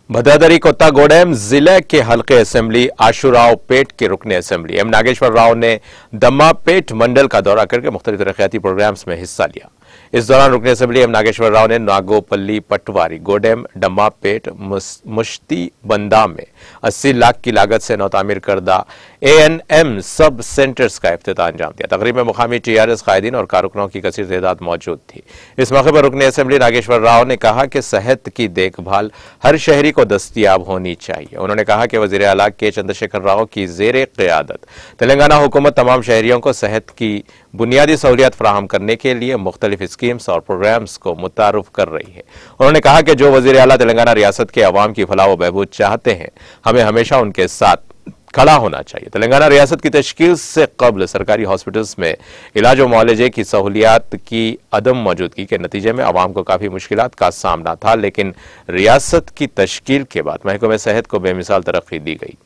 भद्रादरी कोत्तागोडेम जिले के हल्के असेंबली आशुराव पेट के रुकन असेंबली एम नागेश्वर राव ने दम्मापेट मंडल का दौरा करके मुख्तलिफ तरक्याती प्रोग्राम्स में हिस्सा लिया। इस दौरान रुकन असेंबली एम नागेश्वर राव ने नागोपल्ली, पटवारी, गोडेम, दम्मापेट, मुश्ती बंदा में 80 लाख की लागत से नौतामीर करदा ANM सब सेंटर्स का इफ्तिताह अंजाम दिया। तकरीब में मुकामी TRS कायदीन और कारकुनों की कसीर तादाद मौजूद थी। इस मौके पर रुकन असेंबली नागेश्वर राव ने कहा कि सेहत की देखभाल हर शहरी को दस्तयाब होनी चाहिए। उन्होंने कहा कि वज़ीर आला के चंद्रशेखर राव की ज़ेरे क़यादत तेलंगाना हुकूमत तमाम शहरियों को सेहत की बुनियादी सहूलियत फराहम करने के लिए मुख्तलिफ स्कीम्स और प्रोग्राम्स को मुतारुफ कर रही है। उन्होंने कहा कि जो वज़ीर आला तेलंगाना रियासत के अवाम की फलाह व बहबूद चाहते हैं, हमें हमेशा उनके साथ खड़ा होना चाहिए। तेलंगाना रियासत की तश्कील से कबल सरकारी हॉस्पिटल्स में इलाज व मुआलजे की सहूलियात की अदम मौजूदगी के नतीजे में अवाम को काफ़ी मुश्किलात का सामना था, लेकिन रियासत की तश्कील के बाद महकमे सेहत को बेमिसाल तरक्की दी गई।